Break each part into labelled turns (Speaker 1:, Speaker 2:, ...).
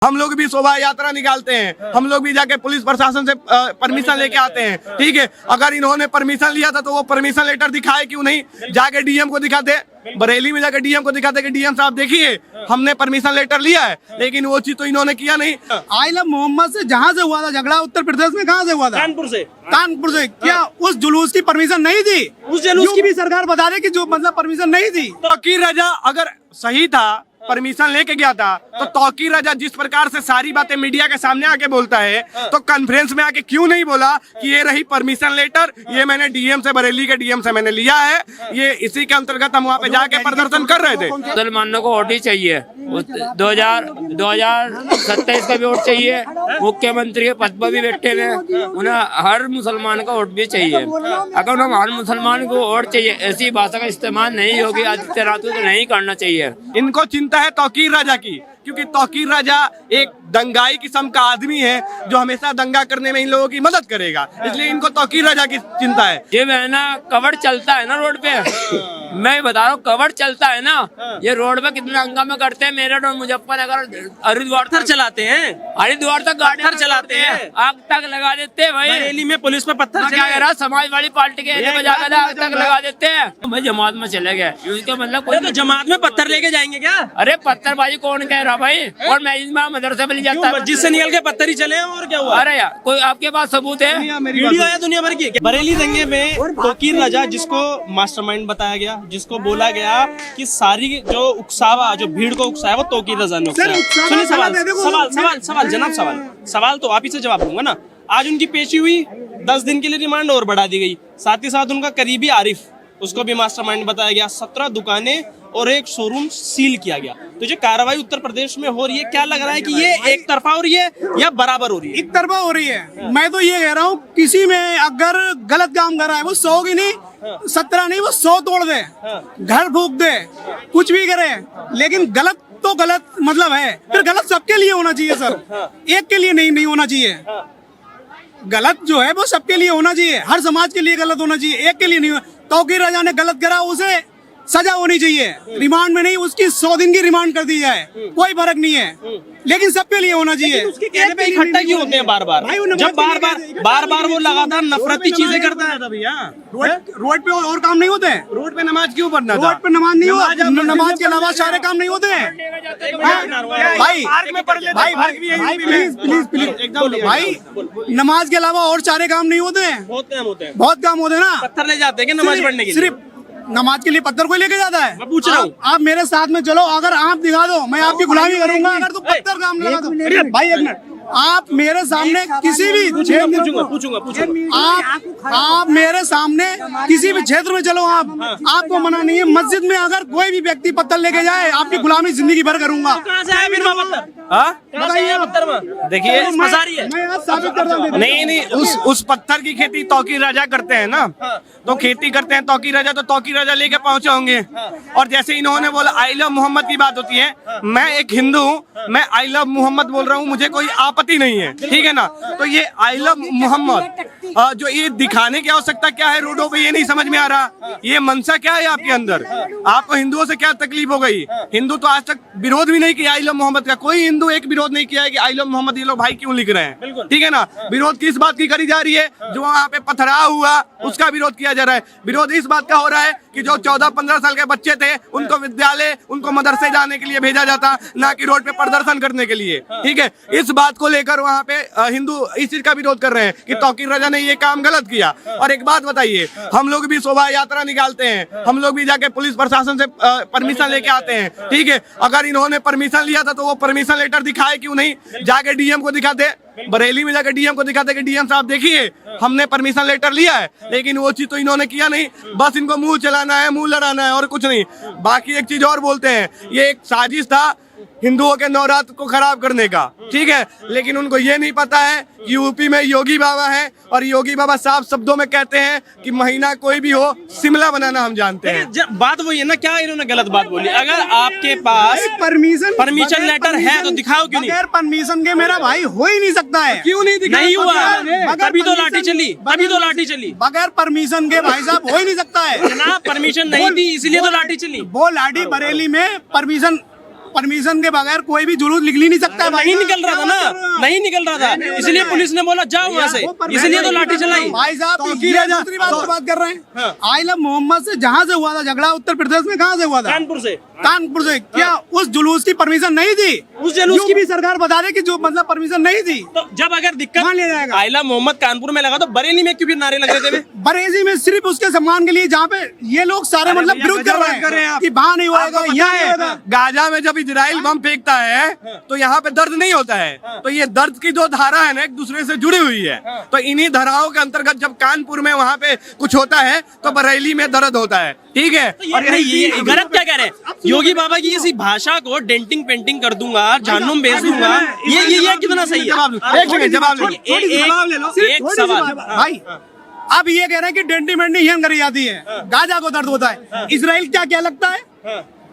Speaker 1: हम लोग भी शोभा यात्रा निकालते हैं, हम लोग भी जाके पुलिस प्रशासन से परमिशन लेके आते हैं। ठीक है, अगर इन्होंने परमिशन लिया था तो वो परमिशन लेटर दिखाए क्यों नहीं, जाके डीएम को दिखाते, बरेली में जाके डीएम को दिखाते कि डीएम साहब देखिए हमने परमिशन लेटर लिया है, लेकिन वो चीज तो इन्होंने किया नहीं।
Speaker 2: आई लव मोहम्मद से जहाँ से हुआ था झगड़ा, उत्तर प्रदेश में कहाँ से हुआ था? कानपुर से। क्या उस जुलूस की परमिशन नहीं थी? उस जुलूस की भी सरकार बता दे कि जो मतलब परमिशन नहीं थी।
Speaker 1: तौकीर रजा अगर सही था, परमिशन लेके गया था, तो तौकीर रजा जिस प्रकार से सारी बातें मीडिया के सामने आके बोलता है, तो कॉन्फ्रेंस में आके क्यों नहीं बोला कि ये रही परमिशन लेटर, ये मैंने डीएम से, बरेली के डीएम से मैंने लिया है, ये इसी के अंतर्गत हम वहाँ पे जाके प्रदर्शन कर रहे थे।
Speaker 3: मुसलमानों को वोट ही चाहिए, 2027 का भी वोट चाहिए, मुख्यमंत्री के पद पर भी बैठे हुए, उन्हें हर मुसलमान का वोट भी चाहिए। अगर उन्हें हर मुसलमान को वोट चाहिए, ऐसी भाषा का इस्तेमाल नहीं होगी आदित्यनाथ को, तो नहीं करना चाहिए।
Speaker 1: इनको चिंता है तौकीर राजा की, क्योंकि तौकीर राजा एक दंगाई किस्म का आदमी है जो हमेशा दंगा करने में इन लोगों की मदद करेगा, इसलिए इनको तौकीर राजा की चिंता है।
Speaker 3: ये ना कवर चलता है ना रोड पे, मैं बता रहा हूँ कवर चलता है ना, ये रोड पे कितना हंगामा करते हैं। मेरठ और मुजफ्फरनगर हरिद्वार तक चलाते हैं, हरिद्वार तक गाड़ी चलाते हैं, आग तक लगा देते हैं। भाई बरेली में पुलिस पे पत्थर क्या कह रहा, समाजवादी पार्टी के एरिया में जाकर आग तक लगा देते हैं। भाई जमात में चले गए, उसका मतलब कोई तो जमात में पत्थर लेके जाएंगे क्या? अरे पत्थरबाजी कौन कह रहा भाई? और मैं मदरसे में जाता है,
Speaker 4: मस्जिद से निकल के पत्थर ही चले हैं, और क्या हुआ?
Speaker 3: अरे यार कोई आपके पास सबूत है?
Speaker 4: वीडियो है दुनिया भर की। बरेली दंगे में तौकीर राजा, जिसको मास्टरमाइंड बताया गया, जिसको बोला गया कि सारी जो उकसावा, जो भीड़ को उकसाया, वो तौकीर राजा ने उकसाया। सुनिए सवाल जनाब, सवाल तो आप ही से जवाब दूंगा ना। आज उनकी पेशी हुई, 10 दिन के लिए रिमांड और बढ़ा दी गई। साथ ही साथ उनका करीबी आरिफ, उसको भी मास्टरमाइंड बताया गया। 17 दुकानें और एक शोरूम सील किया गया। तो जो कार्रवाई उत्तर प्रदेश में हो रही है, क्या लग रहा है कि ये एक तरफा हो रही है या बराबर हो रही है?
Speaker 2: एक तरफा हो रही है। मैं तो ये कह रहा हूँ, किसी में अगर गलत काम कर रहा है, वो 100 की नहीं, 17 नहीं, वो 100 तोड़ दे, घर फूक दे, कुछ भी करे, लेकिन गलत तो गलत मतलब है। फिर गलत सबके लिए होना चाहिए सर, एक के लिए नहीं होना चाहिए। गलत जो है वो सबके लिए होना चाहिए, हर समाज के लिए गलत होना चाहिए, एक के लिए नहीं। तौकीर राजा ने गलत करा, उसे सजा होनी चाहिए, रिमांड में नहीं, उसकी 100 दिन की रिमांड कर दी जाए, कोई फर्क नहीं है, लेकिन सबके लिए होना चाहिए।
Speaker 4: उसके कहने पे इकट्ठा क्यों होते हैं बार बार? जब बार बार वो लगातार नफरती चीजें करता है।
Speaker 1: भैया
Speaker 2: रोड पे और काम नहीं होते हैं?
Speaker 1: रोड पे नमाज क्यों पढ़ना था?
Speaker 2: रोड पे नमाज नहीं होता, नमाज के अलावा सारे काम नहीं होते हैं भाई। भाई नमाज के अलावा और सारे काम नहीं होते हैं? बहुत काम होते हैं ना।
Speaker 4: पत्थर ले जाते हैं नमाज पढ़ने के लिए?
Speaker 2: सिर्फ नमाज के लिए पत्थर कोई लेके जाता है?
Speaker 4: मैं पूछ रहा हूँ।
Speaker 2: आप मेरे साथ में चलो, अगर आप दिखा दो, मैं आपकी गुलामी करूंगा। अगर तू पत्थर काम लगा दो भाई, एक मिनट, आप मेरे सामने किसी भी
Speaker 4: पूछूंगा।
Speaker 2: आप मेरे सामने किसी भी क्षेत्र में चलो, आपको मना नहीं है। मस्जिद में अगर कोई भी व्यक्ति पत्थर लेके जाए, आपकी गुलामी जिंदगी भर करूंगा।
Speaker 4: कहाँ से आया फिर वो पत्थर?
Speaker 2: बताइए
Speaker 4: पत्थर में देखिए
Speaker 2: मैं आज साबित कर रहा हूँ।
Speaker 1: नहीं, उस पत्थर की खेती तौकीर राजा करते हैं ना, तो खेती करते हैं तौकीर राजा, तो तौकीर राजा लेके पहुंचे होंगे। और जैसे इन्होंने बोला आई लव मोहम्मद की बात होती है, मैं एक हिंदू हूँ, मैं आई लव मोहम्मद बोल रहा हूँ, मुझे कोई आपत्ति नहीं है, ठीक है ना। तो ये आई लव मोहम्मद जो ये दिखाने की आवश्यकता क्या है रोडों पे, ये नहीं समझ में आ रहा। ये मनसा क्या है आपके अंदर? आपको हिंदुओं से क्या तकलीफ हो गई? हिंदू तो आज तक विरोध भी नहीं किया आई लव मोहम्मद का, कोई हिंदू एक विरोध नहीं किया है कि आई लव मोहम्मद ये लोग भाई क्यों लिख रहे हैं, ठीक है ना। विरोध किस बात की करी जा रही है? जो वहाँ पे पथराव हुआ उसका विरोध किया जा रहा है। विरोध इस बात का हो रहा है कि जो 14-15 साल के बच्चे थे, उनको विद्यालय, उनको मदरसे जाने के लिए भेजा जाता, ना कि रोड पे प्रदर्शन करने के लिए, ठीक है। इस बात को लेकर वहाँ पे हिंदू इस चीज का विरोध कर रहे हैं कि तौकीर राजा ने ये काम गलत किया। और एक बात बताइए, हम लोग भी शोभा यात्रा निकालते हैं, हम लोग भी जाके पुलिस प्रशासन से परमिशन लेके आते हैं, ठीक है। अगर इन्होंने परमिशन लिया था तो वो परमिशन लेटर दिखाए क्यों नहीं, जाके डीएम को दिखाते, बरेली में जाके डीएम को दिखाते कि डीएम साहब देखिए हमने परमिशन लेटर लिया है, लेकिन वो चीज तो इन्होंने किया नहीं। बस इनको मुंह चलाना है, मुंह लड़ाना है और कुछ नहीं। बाकी एक चीज और बोलते हैं, ये एक साजिश था हिंदुओं के नवरात्र को खराब करने का, ठीक है, लेकिन उनको ये नहीं पता है कि यूपी में योगी बाबा है, और योगी बाबा साफ शब्दों में कहते हैं कि महीना कोई भी हो, शिमला बनाना हम जानते हैं।
Speaker 4: बात वही है ना, क्या इन्होंने गलत बात बोली? अगर आपके पास परमिशन लेटर है तो दिखाओ क्यों नहीं?
Speaker 2: बगैर परमिशन के मेरा भाई हो ही नहीं सकता है।
Speaker 1: क्यों नहीं दिखा?
Speaker 4: नहीं हुआ, तभी तो लाठी चली।
Speaker 2: बगैर परमिशन के भाई साहब हो ही नहीं सकता है।
Speaker 4: जनाब परमिशन नहीं थी, इसलिए तो लाठी चली।
Speaker 2: वो लाठी बरेली में परमिशन परमिशन के बगैर कोई भी जुलूस निकल ही नहीं सकता है भाई।
Speaker 4: नहीं निकल रहा था ना, नहीं निकल रहा था, इसलिए पुलिस ने बोला जाओ वहाँ से, इसलिए तो लाठी चलाई।
Speaker 2: भाई साहब ये दूसरी बात कर रहे हैं। आई लव मोहम्मद से जहाँ से हुआ था झगड़ा, उत्तर प्रदेश में कहाँ से हुआ था? कानपुर से। क्या उस जुलूस की परमिशन नहीं थी?
Speaker 4: उस जुलूस
Speaker 2: की भी सरकार बता दे कि जो मतलब परमिशन नहीं थी।
Speaker 4: तो जब अगर दिक्कत
Speaker 2: ले जाएगा
Speaker 4: आइला मोहम्मद कानपुर में लगा तो बरेली में क्यों फिर नारे लग रहे थे?
Speaker 2: बरेली में सिर्फ उसके सम्मान के लिए, जहाँ पे ये लोग सारे मतलब विरोध कर रहे हैं कि वहाँ नहीं होगा, यहाँ नहीं होगा।
Speaker 1: गाजा में जब इजराइल बम फेंकता है तो यहाँ पे दर्द नहीं होता है, तो ये दर्द की जो धारा है ना एक दूसरे से जुड़ी हुई है। तो इन्हीं धाराओं के अंतर्गत जब कानपुर में वहाँ पे कुछ होता है तो बरेली में दर्द होता है, ठीक है।
Speaker 4: और ये गलत क्या कह रहे हैं? योगी बाबा की किसी भाषा को डेंटिंग पेंटिंग कर दूंगा, जहन्नुम भेज दूंगा, ये कितना सही है?
Speaker 1: जवाब ले लो।
Speaker 4: एक सवाल
Speaker 2: भाई, अब ये कह रहे हैं कि डेंटी मेंटी यहाँ करी जाती है, गाजा को दर्द होता है। इजराइल क्या लगता है?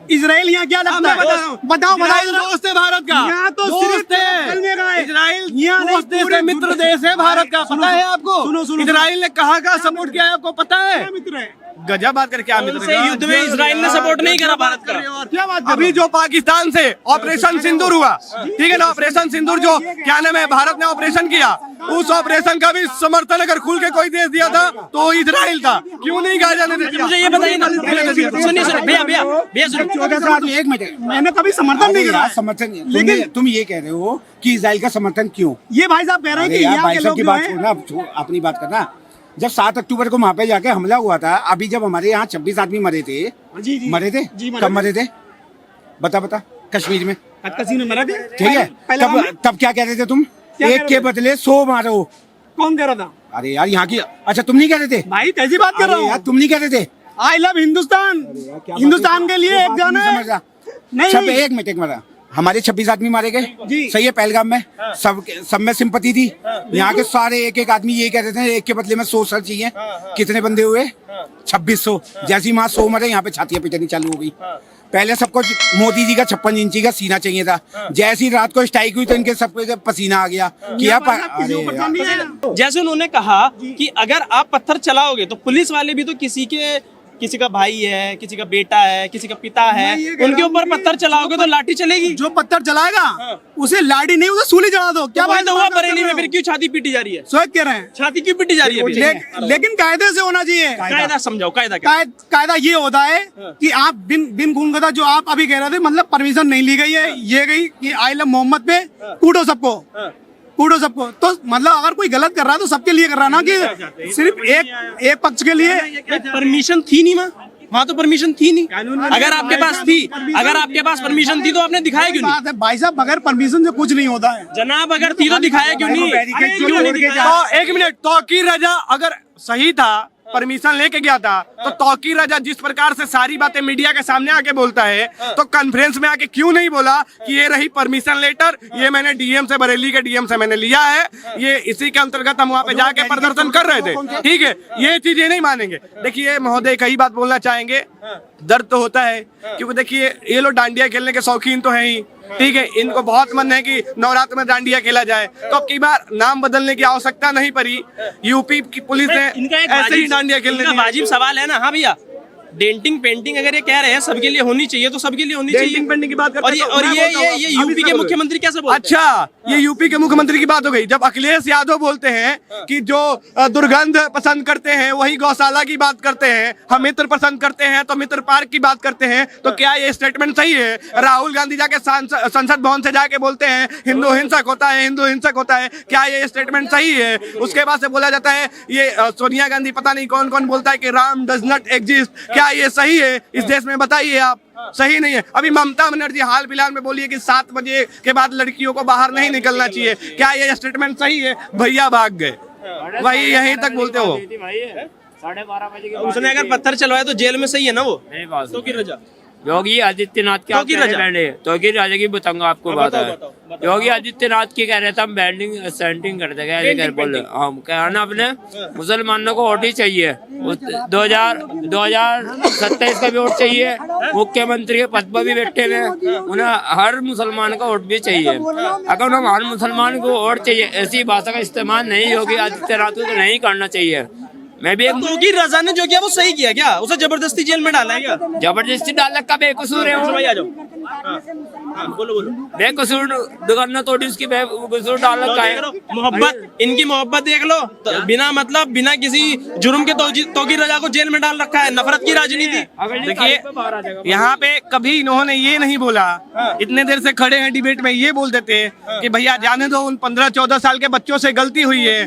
Speaker 2: इजराइल यहाँ क्या लगता है? बताओ
Speaker 1: दोस्त है भारत का,
Speaker 2: यहाँ तो
Speaker 1: दोस्त है इजराइल, दोस्त देश है, मित्र देश है भारत का, पता है आपको?
Speaker 2: सुनो।
Speaker 1: इजराइल ने कहाँ का सपोर्ट किया है आपको पता है?
Speaker 2: मित्र है
Speaker 1: गजब बात कर, क्या मित्र है?
Speaker 4: युद्ध में इजराइल ने सपोर्ट नहीं करा भारत का।
Speaker 2: क्या बात?
Speaker 1: अभी जो पाकिस्तान से ऑपरेशन सिंदूर हुआ, ठीक है ना, ऑपरेशन सिंदूर जो क्या नाम है, भारत ने ऑपरेशन किया, उस ऑपरेशन का भी समर्थन अगर खुल के कोई देश दिया था तो इजराइल था। क्यों नहीं गाजा ने दिया?
Speaker 4: मुझे ये बताइए ना, सुनिए भैया सुनिए,
Speaker 5: एक मिनट,
Speaker 2: मैंने कभी समर्थन नहीं करा।
Speaker 5: समर्थन, लेकिन तुम ये कह रहे हो कि इजराइल का समर्थन क्यों?
Speaker 2: ये भाई साहब कह रहे हैं कि यहाँ के लोग
Speaker 5: की बात छोड़ना, अपनी बात करना। जब 7 अक्टूबर को वहाँ पे जाके हमला हुआ था, अभी जब हमारे यहाँ 26 आदमी मरे थे, मरे थे, कब मरे थे? बता कश्मीर में
Speaker 2: कश्मीर में मरे थे,
Speaker 5: ठीक है। तब क्या कह रहे थे तुम? एक के बदले 100 मारो।
Speaker 2: कौन कह रहा था?
Speaker 5: अरे यार यहाँ की, अच्छा तुम नहीं कह रहे थे?
Speaker 2: भाई कैसी बात कर रहा हूँ?
Speaker 5: तुम नहीं कह रहे थे?
Speaker 2: आई लव हिंदुस्तान, हिंदुस्तान के लिए एक जाना है। नहीं,
Speaker 5: एक मिनट, हमारे 26 आदमी मारे गए, सही है, पहलगाम में सब में सिंपैथी थी। यहाँ के सारे एक आदमी ये कहते थे एक के बदले में 100 सर चाहिए। कितने बंदे हुए? 2600। जैसी वहाँ 100 मरे, यहाँ पे छातियां पिटनी चालू हो गई। पहले सबको मोदी जी का 56 इंची का सीना चाहिए था, जैसी रात को स्ट्राइक हुई तो इनके सबको पसीना आ गया।
Speaker 4: जैसे उन्होंने कहा कि अगर आप पत्थर चलाओगे तो पुलिस वाले भी तो किसी का भाई है, किसी का बेटा है, किसी का पिता है, उनके ऊपर पत्थर चलाओगे तो लाठी चलेगी।
Speaker 2: जो पत्थर चलाएगा उसे लाठी नहीं, उसे सूली चढ़ा दो। क्या बात
Speaker 4: हुआ बरेली में? फिर क्यों छाती पीटी जा रही है?
Speaker 2: स्वागत कह रहे हैं,
Speaker 4: छाती क्यों पीटी जा रही है?
Speaker 2: लेकिन कायदे से होना चाहिए।
Speaker 4: कायदा समझाओ,
Speaker 2: कायदा ये होता है कि आप बिन खून का, जो आप अभी कह रहे थे, मतलब परमिशन नहीं ली गई है, ये गई कि आई लव मोहम्मद पे कूटो सबको। तो मतलब अगर कोई गलत कर रहा है तो सबके लिए कर रहा है ना कि सिर्फ एक पक्ष के लिए।
Speaker 4: परमिशन थी नहीं वहाँ तो परमिशन थी नहीं। अगर आपके पास परमिशन थी तो आपने दिखाया क्यों नहीं?
Speaker 2: भाई साहब, बगैर परमिशन से कुछ नहीं होता है
Speaker 4: जनाब। अगर थी तो दिखाया क्यों नहीं?
Speaker 1: तो एक मिनट, तौकीर रजा अगर सही था, परमिशन लेके गया था, तो तौकीर रजा जिस प्रकार से सारी बातें मीडिया के सामने आके बोलता है, तो कॉन्फ्रेंस में आके क्यों नहीं बोला कि ये रही परमिशन लेटर, ये मैंने डीएम से, बरेली के डीएम से मैंने लिया है, ये इसी के अंतर्गत हम वहाँ पे जाके प्रदर्शन कर रहे थे, ठीक है। ये चीजें नहीं मानेंगे। देखिए महोदय, कई बात बोलना चाहेंगे, दर्द तो होता है, क्योंकि देखिए ये लोग डांडिया खेलने के शौकीन तो हैं ही, ठीक है। इनको बहुत मन है कि नवरात्र में डांडिया खेला जाए, तो अब कई बार नाम बदलने की आवश्यकता नहीं पड़ी। यूपी की पुलिस ने ऐसे ही डांडिया खेलने,
Speaker 4: वाजिब सवाल है ना। हाँ भैया, डेंटिंग पेंटिंग अगर ये कह रहे हैं सबके लिए होनी चाहिए तो सबके लिए होनी चाहिए।
Speaker 1: डेंटिंग पेंटिंग की बात करते हैं,
Speaker 4: और ये यूपी के मुख्यमंत्री कैसे बोलते हैं?
Speaker 1: अच्छा, ये यूपी के मुख्यमंत्री की बात हो गई। जब अखिलेश यादव बोलते हैं कि जो दुर्गंध पसंद करते हैं वही गौशाला की बात करते हैं, हम मित्र पसंद करते हैं तो मित्र पार्क की बात करते हैं, तो क्या ये स्टेटमेंट सही है? राहुल गांधी जाके संसद भवन से जाके बोलते हैं हिंदू हिंसक होता है, हिंदू हिंसक होता है, क्या ये स्टेटमेंट सही है? उसके बाद से बोला जाता है ये सोनिया गांधी, पता नहीं कौन कौन बोलता है कि राम डज नॉट एग्जिस्ट, क्या ये सही है इस देश में? बताइए आप। सही नहीं है। अभी ममता बनर्जी हाल फिलहाल में बोली है कि 7 बजे के बाद लड़कियों को बाहर नहीं निकलना चाहिए, क्या ये स्टेटमेंट सही है? भैया भाग गए, वही यहीं तक बोलते हो।
Speaker 3: 12:30 बजे
Speaker 4: उसने अगर पत्थर चलवाया तो जेल में सही है ना वो?
Speaker 3: तो योगी आदित्यनाथ की तौकीर राजा की बताऊंगा आपको बात है। योगी आदित्यनाथ की कह रहे थे हम बैंडिंग सेंटिंग कर देंगे, बोले हम कहना अपने मुसलमानों को वोट ही चाहिए, 2027 का भी वोट चाहिए, मुख्यमंत्री के पद पर भी बैठे हुए, उन्हें हर मुसलमान का वोट भी चाहिए। अगर उन्हें हर मुसलमान को वोट चाहिए, ऐसी भाषा का इस्तेमाल नहीं योगी आदित्यनाथ को नहीं करना चाहिए। मैं भी
Speaker 4: तौकीर रजा ने जो किया वो सही किया क्या? उसे जबरदस्ती जेल में डाला है क्या?
Speaker 3: जबरदस्ती डालने का बेकसूर है वो।
Speaker 4: बोलो बोलो।
Speaker 3: बेकसूर दुकान तोड़ी उसकी बेकसूर डाल रखा
Speaker 4: देख
Speaker 3: है।
Speaker 4: लो, मोहब्बत, इनकी मोहब्बत देख लो, तो बिना मतलब बिना किसी जुर्म के तौकीर रजा को जेल में डाल रखा है। नफरत की राजनीति।
Speaker 1: देखिए यहाँ पे कभी इन्होंने ये नहीं बोला, इतने देर से खड़े हैं डिबेट में, ये बोल देते कि भैया जाने दो, उन 15-14 साल के बच्चों से गलती हुई है,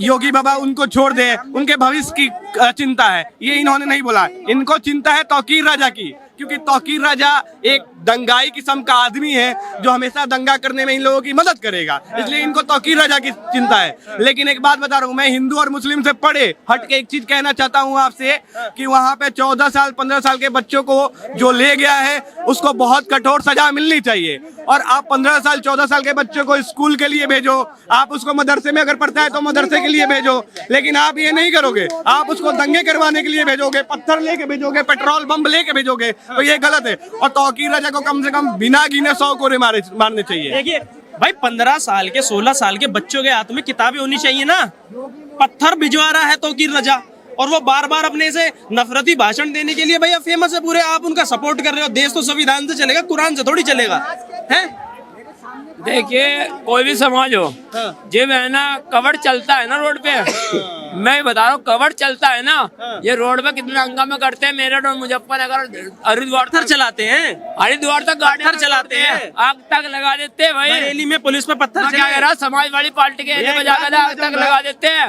Speaker 1: योगी बाबा उनको छोड़ दे, उनके भविष्य की चिंता है। ये इन्होंने नहीं बोला, इनको चिंता है तौकीर राजा की, क्योंकि तौकीर राजा एक दंगाई किस्म का आदमी है जो हमेशा दंगा करने में इन लोगों की मदद करेगा, इसलिए इनको तौकीर राजा की चिंता है। लेकिन एक बात बता रहा हूँ, मैं हिंदू और मुस्लिम से पढ़े हट के एक चीज कहना चाहता हूँ आपसे कि वहाँ पे 14 साल 15 साल के बच्चों को जो ले गया है उसको बहुत कठोर सजा मिलनी चाहिए। और आप 15 साल 14 साल के बच्चों को स्कूल के लिए भेजो, आप उसको मदरसे में अगर पढ़ता है तो मदरसे के लिए भेजो, लेकिन आप ये नहीं करोगे, आप उसको दंगे करवाने के लिए भेजोगे, पत्थर लेके भेजोगे, पेट्रोल बम लेके भेजोगे, तो ये गलत है। और तौकीर राजा को कम से कम बिना गिने 100 कोड़े मारने चाहिए।
Speaker 4: देखिए भाई, 15 साल के 16 साल के बच्चों के हाथ में किताबें होनी चाहिए ना। पत्थर भिजवा रहा है तौकीर रजा, और वो बार बार अपने से नफरती भाषण देने के लिए भैया फेमस है पूरे, आप उनका सपोर्ट कर रहे हो। देश तो संविधान से चलेगा, कुरान से थोड़ी चलेगा है।
Speaker 3: देखिए कोई भी समाज हो, जब है ना कवर चलता है ना रोड पे, मैं बता रहा हूँ कवर चलता है ना, ये रोड पे कितना हंगामा करते हैं। मेरठ और मुजफ्फरनगर हरिद्वार
Speaker 4: पत्थर चलाते हैं,
Speaker 3: हरिद्वार तक गाड़ी
Speaker 4: पत्थर चलाते हैं,
Speaker 3: आग तक लगा देते हैं भाई।
Speaker 4: बरेली में पुलिस पे पत्थर
Speaker 3: मैं क्या कह रहा, समाजवादी पार्टी के एरिया में जाकर आग तक लगा देते हैं,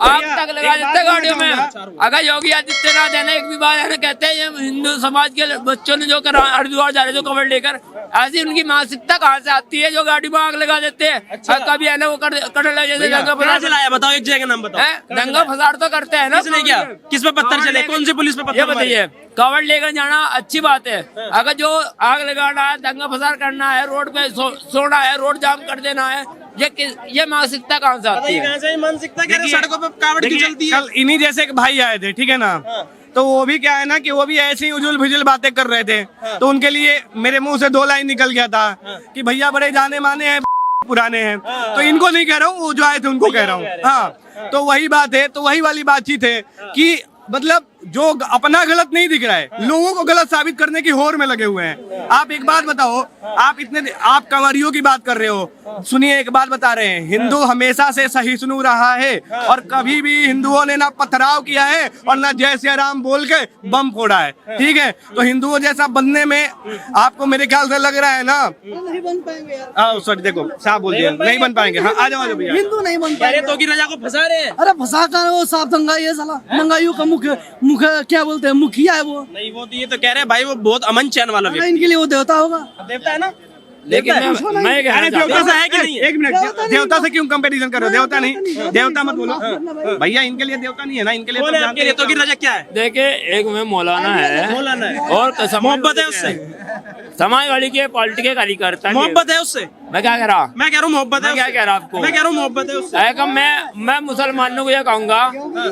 Speaker 3: आग तक लगा देते हैं गाड़ियों में। अगर योगी आदित्यनाथ है ना, एक भी बार है ना कहते हैं ये हिंदू समाज के बच्चों ने जो कर हरिद्वार जा रहे जो कवर लेकर, ऐसी उनकी मानसिकता कहाँ से आती है जो गाड़ी में आग लगा देते हैं। अच्छा। कभी है ना वो कर जैसे दंगा फसाद
Speaker 4: चलाया, बताओ एक जगह का नाम बताओ।
Speaker 3: दंगा फसाद तो करते हैं ना।
Speaker 4: किसने किया, किस पे पत्थर चले, कौन सी पुलिस पे
Speaker 3: ये
Speaker 4: पत्थर मारे?
Speaker 3: बताइए, कवर लेकर जाना अच्छी बात है, अगर जो आग लगाना है, दंगा फसाद करना है, रोड पे सोना है, रोड जाम कर देना है, ये मानसिकता कहाँ से आती है?
Speaker 4: कहाँ से मानसिकता, कह रहे सड़कों पे कावड़ की चलती है।
Speaker 1: कल इन्हीं जैसे एक भाई आए थे, ठीक है ना, तो वो भी क्या है ना कि वो भी ऐसी उजुल भुजुल बातें कर रहे थे, तो उनके लिए मेरे मुंह से 2 लाइन निकल गया था कि भैया बड़े जाने माने हैं, पुराने हैं, तो इनको नहीं कह रहा हूँ, वो जो आए थे उनको कह रहा हूँ। हाँ, तो वही बात है, तो वही वाली बातचीत है कि मतलब जो अपना गलत नहीं दिख रहा है, लोगों को गलत साबित करने की होड़ में लगे हुए हैं। आप एक बात बताओ, आप कंवरियों की बात कर रहे हो, सुनिए एक बात बता रहे हैं, हिंदू हमेशा से सहिष्णु रहा है और कभी भी हिंदुओं ने ना पथराव किया है और ना जय श्री राम बोल के बम फोड़ा है, ठीक है। तो हिंदुओं जैसा बनने में आपको मेरे ख्याल से लग रहा है ना,
Speaker 2: नहीं बन पाएंगे यार।
Speaker 1: सॉरी देखो साहब बोल दिया, नहीं बन पाएंगे। हाँ आ जाओ भैया,
Speaker 2: हिंदू नहीं बन पाएंगे।
Speaker 4: तौकीर रजा को फंसा रहे हैं।
Speaker 2: अरे फंसा कर वो साफ दंगाई है साला, दंगाइयों का मुख्य क्या बोलते हैं, मुखिया है वो।
Speaker 4: नहीं, वो तो ये तो कह रहे हैं भाई, वो बहुत अमन चैन वाला व्यक्ति,
Speaker 2: इनके लिए वो देवता होगा।
Speaker 4: देवता है ना।
Speaker 3: लेकिन मैं कहना चाहता
Speaker 1: देवता
Speaker 3: हूँ,
Speaker 1: से है कि नहीं? एक मिनट, देवता से क्यों कंपैरिजन कर रहे हो? देवता नहीं, देवता मत बोलो भैया, इनके लिए देवता नहीं है ना, इनके लिए
Speaker 4: कौन है आपके लिए तौकीर रजा क्या है?
Speaker 3: देखिए एक में मौलाना है,
Speaker 4: मौलाना है,
Speaker 3: और
Speaker 4: मोहब्बत है उससे,
Speaker 3: समाजवादी के पार्टी के कार्यकर्ता है।
Speaker 4: मोहब्बत है उससे।
Speaker 3: मैं क्या कह रहा,
Speaker 4: मैं कह रहा हूँ मोहब्बत है
Speaker 3: मैं क्या
Speaker 4: उससे।
Speaker 3: कह रहा आपको,
Speaker 4: मैं कह रहा हूँ मोहब्बत है उससे।
Speaker 3: ऐसा मैं मुसलमानों को ये कहूंगा,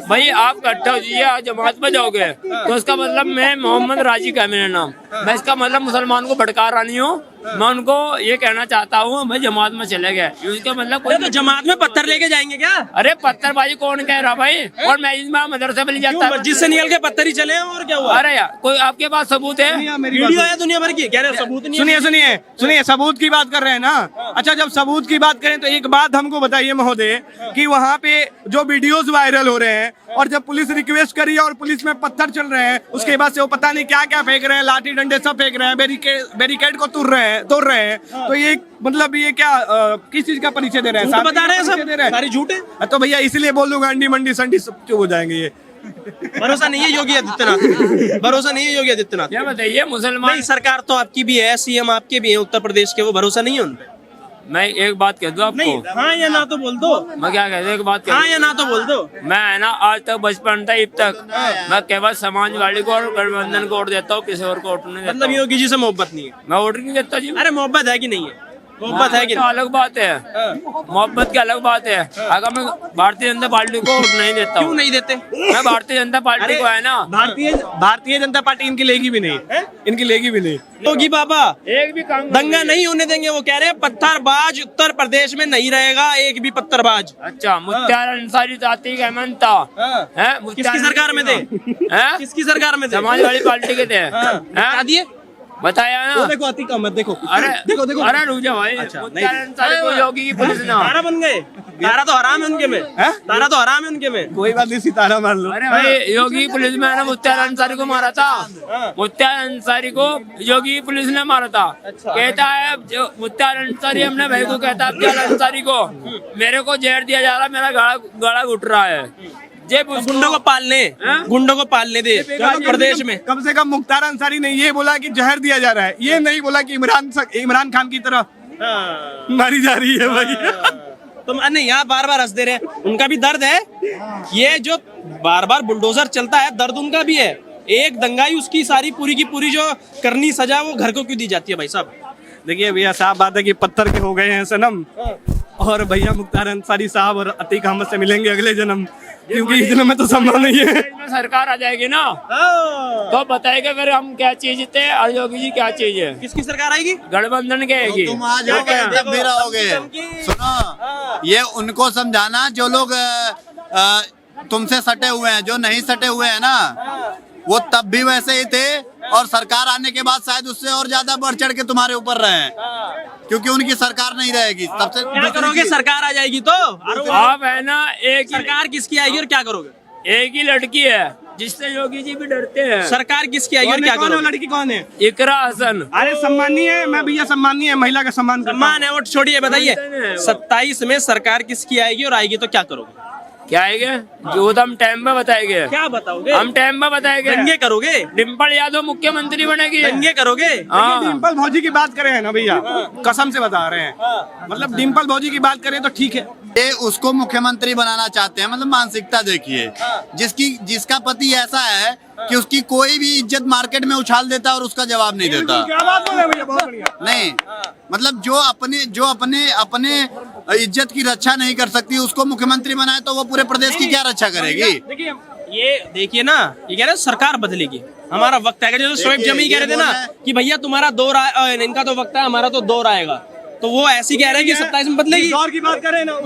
Speaker 3: भाई आप इकट्ठे हो जाइए, जमात में जाओगे तो इसका मतलब मैं मोहम्मद राजी का मेरा नाम, मैं इसका मतलब मुसलमान को भड़का रहा नहीं हूँ, मैं उनको ये कहना चाहता हूँ भाई जमात में चले गए, उसका मतलब कोई
Speaker 4: तो जमात में पत्थर लेके जाएंगे क्या?
Speaker 3: अरे पत्थरबाजी कौन कह रहा भाई, और मैं मदरसे में ले जाता है,
Speaker 4: मस्जिद से निकल के पत्थर ही चले हैं, और क्या हुआ?
Speaker 3: अरे यार कोई आपके पास सबूत है?
Speaker 4: वीडियो है दुनिया भर की, कह रहे सबूत नहीं है।
Speaker 1: सुनिए सुनिए सुनिए, सबूत की बात कर रहे हैं ना। अच्छा, जब सबूत की बात करें तो एक बात हमको बताइए महोदय कि वहाँ पे जो वीडियोस वायरल हो रहे हैं और जब पुलिस रिक्वेस्ट करी और पुलिस में पत्थर चल रहे हैं, उसके बाद से वो पता नहीं क्या क्या फेंक रहे हैं, लाठी डंडे सब फेंक रहे हैं, बैरिकेड को तोड़ रहे हैं, तो ये मतलब ये क्या किस चीज का परिचय दे रहे हैं?
Speaker 4: झूठ बता रहे हैं,
Speaker 1: परिचय दे रहे
Speaker 4: सब सारी झूठ है।
Speaker 1: हैं। तो भैया इसलिए बोल दूंगा अंडी मंडी संडी सब चुप हो जाएंगे। ये
Speaker 4: भरोसा नहीं है योगी आदित्यनाथ, भरोसा नहीं है योगी आदित्यनाथ।
Speaker 3: ये बताइए मुसलमान,
Speaker 4: नहीं, सरकार तो आपकी भी है, सीएम आपके भी है उत्तर प्रदेश के, वो भरोसा नहीं है उन पे?
Speaker 3: मैं एक बात कह दूं
Speaker 4: नहीं,
Speaker 3: आपको,
Speaker 4: हाँ या ना तो बोल दो।
Speaker 3: मैं क्या कहता हूँ, एक बात कह
Speaker 4: हाँ
Speaker 3: दूं,
Speaker 4: या ना तो बोल दो।
Speaker 3: मैं है ना आज तक बचपन था अब तक मैं केवल समाजवादी को और गठबंधन को वोट देता हूँ, किसी और को वोट नहीं देता
Speaker 4: मतलब
Speaker 3: हूँ।
Speaker 4: योगी जी से मोहब्बत नहीं है?
Speaker 3: मैं वोट नहीं देता जी।
Speaker 4: अरे मोहब्बत है कि नहीं है? मोहब्बत है कि नहीं?
Speaker 3: अलग बात है, मोहब्बत की अलग बात है। अगर मैं भारतीय जनता पार्टी को वोट नहीं देता
Speaker 4: क्यों
Speaker 3: हूँ,
Speaker 4: नहीं देते?
Speaker 3: मैं भारतीय जनता पार्टी को है ना,
Speaker 1: भारतीय जनता पार्टी इनकी लेगी भी नहीं, इनकी लेगी भी नहीं।
Speaker 4: योगी बाबा
Speaker 3: एक भी काम
Speaker 4: दंगा नहीं होने देंगे, वो कह रहे हैं पत्थरबाज उत्तर प्रदेश में नहीं रहेगा, एक भी पत्थरबाज।
Speaker 3: अच्छा, मुख्तार अंसारी जाति का अहमद था, हैं?
Speaker 4: किसकी सरकार में थे?
Speaker 3: हैं?
Speaker 4: किसकी सरकार में थे?
Speaker 3: समाजवादी पार्टी के थे, हैं?
Speaker 4: हटा दिए,
Speaker 3: बताया
Speaker 4: वो
Speaker 3: ना।
Speaker 4: देखो अतीक अहमद देखो,
Speaker 3: अरे
Speaker 4: देखो देखो,
Speaker 3: अरे रुक जा भाई,
Speaker 4: अच्छा,
Speaker 3: मुख्तार अंसारी को योगी की पुलिस ने
Speaker 4: तारा बन गए। तारा तो हराम है उनके में, तारा तो हराम है उनके में।
Speaker 1: कोई बात नहीं, सितारा मान लो।
Speaker 3: अरे भाई योगी पुलिस में ने मुख्तार अंसारी को मारा था। मुख्तार अंसारी को योगी पुलिस ने मारा था। कहता है मुख्तार अंसारी अपने भाई को कहता है मुख्तार अंसारी को मेरे को जहर दिया जा रहा, मेरा गला घुट रहा है। जे
Speaker 4: गुंडों को पालने, गुंडों को पालने दे प्रदेश में।
Speaker 1: कम से कम मुख्तार अंसारी ने ये बोला कि जहर दिया जा रहा है, ये नहीं बोला कि इमरान खान की तरह मारी जा रही है भाई।
Speaker 4: तुम नहीं यहाँ बार बार हंस दे रहे हैं, उनका भी दर्द है। ये जो बार बार बुलडोजर चलता है, दर्द उनका भी है। एक दंगाई उसकी सारी पूरी की पूरी जो करनी सजा वो घर को क्यों दी जाती है भाई साहब?
Speaker 1: देखिए भैया, साफ बात है कि पत्थर के हो गए हैं सनम, और भैया मुख्तार अंसारी साहब और अतीक अहमद से मिलेंगे अगले जन्म, क्योंकि इस जन्म में तो संभव नहीं है।
Speaker 3: इसमें सरकार आ जाएगी ना तो बताएगा फिर हम क्या चीज थे और योगी जी क्या चीज है।
Speaker 4: किसकी सरकार आएगी?
Speaker 3: गठबंधन के आएगी।
Speaker 6: तुम आ जाओगे तब भी रहोगे। सुनो, ये उनको समझाना जो लोग तुमसे सटे हुए हैं, जो नहीं सटे हुए हैं ना, वो तब भी वैसे ही थे, और सरकार आने के बाद शायद उससे और ज्यादा बढ़ चढ़ के तुम्हारे ऊपर रहे हैं, क्योंकि उनकी सरकार नहीं रहेगी। सबसे
Speaker 4: क्या करोगे? सरकार आ जाएगी तो
Speaker 3: आप है ना, एक
Speaker 4: सरकार किसकी आएगी और क्या करोगे?
Speaker 3: एक ही लड़की है जिससे योगी जी भी डरते हैं।
Speaker 4: सरकार किसकी आएगी और क्या
Speaker 1: कौन है
Speaker 4: करोगे?
Speaker 1: वो लड़की, कौन है?
Speaker 3: इकरा हसन।
Speaker 1: अरे सम्मानीय है, मैं भैया सम्मानीय है, महिला का सम्मान करता हूं।
Speaker 4: सम्मान है वो छोड़िए, बताइए 27 में सरकार किसकी आएगी और आएगी तो क्या करोगे?
Speaker 3: क्या आएगा जो हम टाइम में बताएंगे।
Speaker 4: क्या बताओगे?
Speaker 3: हम टाइम में बताएंगे।
Speaker 4: दंगे करोगे?
Speaker 3: डिम्पल यादव मुख्यमंत्री बनेगी।
Speaker 4: दंगे करोगे?
Speaker 3: हाँ।
Speaker 1: डिम्पल भौजी की बात करें ना भैया, कसम से बता रहे हैं, मतलब डिम्पल भौजी की बात करें तो ठीक है।
Speaker 6: ये उसको मुख्यमंत्री बनाना चाहते हैं, मतलब मानसिकता देखिए। जिसका पति ऐसा है कि उसकी कोई भी इज्जत मार्केट में उछाल देता है और उसका जवाब नहीं देता।
Speaker 1: क्या बात बोले भैया, बहुत बढ़िया।
Speaker 6: नहीं, मतलब जो अपने इज्जत की रक्षा नहीं कर सकती, उसको मुख्यमंत्री बनाए तो वो पूरे प्रदेश की क्या रक्षा करेगी?
Speaker 4: देखिए ये देखिए ना, ये कह रहे हैं सरकार बदलेगी, हमारा वक्त आएगा। जैसे शोएब जमी कह रहे थे ना कि भैया तुम्हारा दौर इनका तो वक्त है, हमारा तो दौर आएगा, तो वो ऐसी कह रहे हैं कि 27 में बदलेगी।
Speaker 1: दौर की बात करें ना,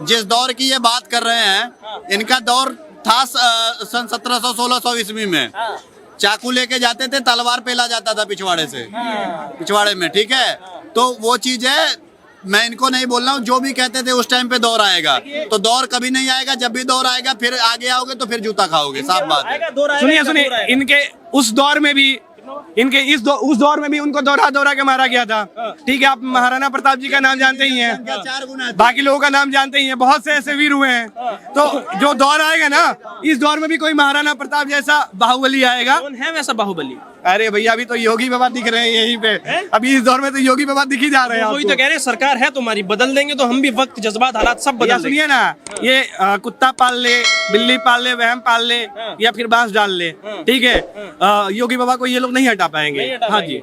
Speaker 6: जिस दौर की ये बात कर रहे हैं, इनका दौर था सन 1700-1600 ईस्वी में। चाकू लेके जाते थे, तलवार पेला जाता था पिछवाड़े में, ठीक है? तो वो चीज है, मैं इनको नहीं बोल रहा हूँ, जो भी कहते थे उस टाइम पे दौर आएगा, तो दौर कभी नहीं आएगा। जब भी दौर आएगा फिर आगे आओगे तो फिर जूता खाओगे, साफ बात है।
Speaker 1: सुनिए, इनके उस दौर में भी, उस दौर में भी उनको दौरा के मारा गया था, ठीक है? आप महाराणा प्रताप जी का नाम जानते ही हैं, बाकी लोगों का नाम जानते ही हैं, बहुत से ऐसे वीर हुए हैं। तो जो दौर आएगा ना, इस दौर में भी कोई महाराणा प्रताप जैसा बाहुबली आएगा।
Speaker 4: कौन है वैसा बाहुबली?
Speaker 1: अरे भैया, अभी तो योगी बाबा दिख रहे हैं यहीं पे, अभी इस दौर में तो योगी बाबा दिख ही जा रहे हैं।
Speaker 4: वही तो कह रहे हैं, सरकार है तुम्हारी, बदल देंगे तो हम भी वक्त, जज्बात, हालात सब बदल देंगे।
Speaker 1: सुनिए ना, ये कुत्ता पाल ले, बिल्ली पाल ले, वहम पाल ले, या फिर बांस डाल ले, ठीक है? योगी बाबा को ये लोग नहीं हटा पाएंगे। हाँ जी।